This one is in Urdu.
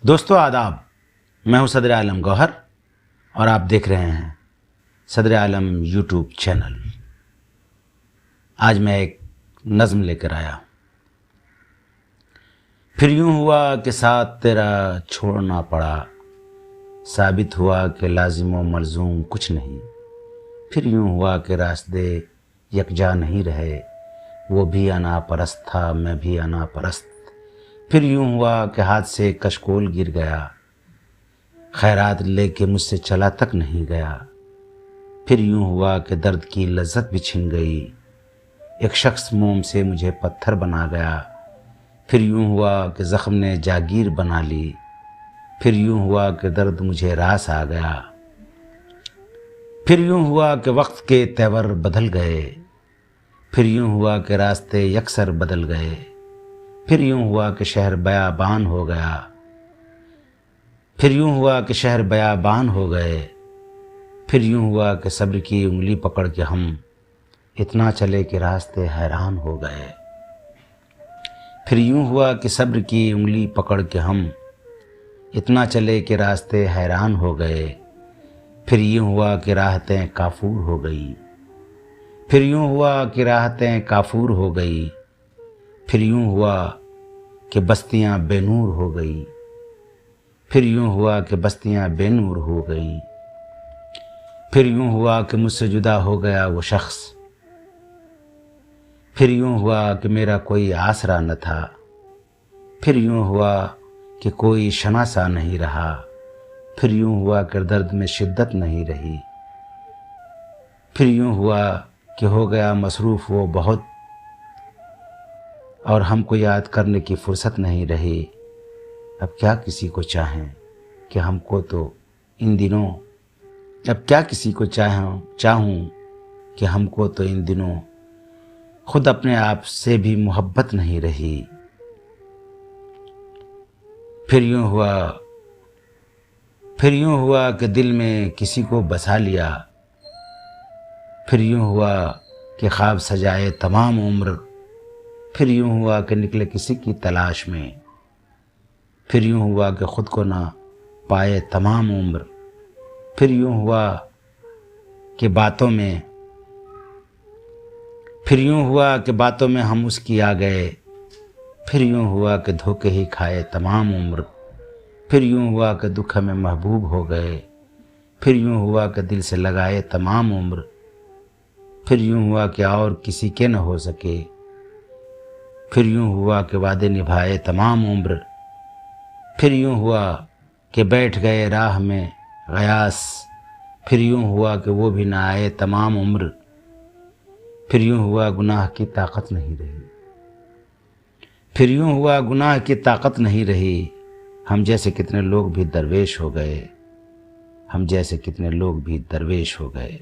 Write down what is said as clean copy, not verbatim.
دوستو آداب، میں ہوں صدر عالم گوہر اور آپ دیکھ رہے ہیں صدر عالم یوٹیوب چینل۔ آج میں ایک نظم لے کر آیا۔ پھر یوں ہوا کہ ساتھ تیرا چھوڑنا پڑا، ثابت ہوا کہ لازم و ملزوم کچھ نہیں۔ پھر یوں ہوا کہ راستے یکجا نہیں رہے، وہ بھی انا پرست تھا میں بھی انا پرست۔ پھر یوں ہوا کہ ہاتھ سے کشکول گر گیا، خیرات لے کے مجھ سے چلا تک نہیں گیا۔ پھر یوں ہوا کہ درد کی لذت بھی چھن گئی، ایک شخص موم سے مجھے پتھر بنا گیا۔ پھر یوں ہوا کہ زخم نے جاگیر بنا لی، پھر یوں ہوا کہ درد مجھے راس آ گیا۔ پھر یوں ہوا کہ وقت کے تیور بدل گئے، پھر یوں ہوا کہ راستے یکسر بدل گئے۔ پھر یوں ہوا کہ شہر بیابان ہو گیا، پھر یوں ہوا کہ شہر بیابان ہو گئے۔ پھر یوں ہوا کہ صبر کی انگلی پکڑ کے ہم اتنا چلے کہ راستے حیران ہو گئے۔ پھر یوں ہوا کہ صبر کی انگلی پکڑ کے ہم اتنا چلے کہ راستے حیران ہو گئے۔ پھر یوں ہوا کہ راحتیں کافور ہو گئی، پھر یوں ہوا کہ راحتیں کافور ہو گئی۔ پھر یوں ہوا کہ بستیاں بے نور ہو گئی، پھر یوں ہوا کہ بستیاں بے نور ہو گئیں۔ پھر یوں ہوا کہ مجھ سے جدا ہو گیا وہ شخص، پھر یوں ہوا کہ میرا کوئی آسرا نہ تھا۔ پھر یوں ہوا کہ کوئی شناسا نہیں رہا، پھر یوں ہوا کہ درد میں شدت نہیں رہی۔ پھر یوں ہوا کہ ہو گیا مصروف وہ بہت، اور ہم کو یاد کرنے کی فرصت نہیں رہی۔ اب کیا کسی کو چاہیں کہ ہم کو تو ان دنوں، اب کیا کسی کو چاہوں کہ ہم کو تو ان دنوں خود اپنے آپ سے بھی محبت نہیں رہی۔ پھر یوں ہوا کہ دل میں کسی کو بسا لیا، پھر یوں ہوا کہ خواب سجائے تمام عمر۔ پھر یوں ہوا کہ نکلے کسی کی تلاش میں، پھر یوں ہوا کہ خود کو نہ پائے تمام عمر۔ پھر یوں ہوا کہ باتوں میں ہم اس کی آ گئے، پھر یوں ہوا کہ دھوکے ہی کھائے تمام عمر۔ پھر یوں ہوا کہ دکھ میں محبوب ہو گئے، پھر یوں ہوا کہ دل سے لگائے تمام عمر۔ پھر یوں ہوا کہ اور کسی کے نہ ہو سکے، پھر یوں ہوا کہ وعدے نبھائے تمام عمر۔ پھر یوں ہوا کہ بیٹھ گئے راہ میں غیاث، پھر یوں ہوا کہ وہ بھی نہ آئے تمام عمر۔ پھر یوں ہوا گناہ کی طاقت نہیں رہی، پھر یوں ہوا گناہ کی طاقت نہیں رہی۔ ہم جیسے کتنے لوگ بھی درویش ہو گئے، ہم جیسے کتنے لوگ بھی درویش ہو گئے۔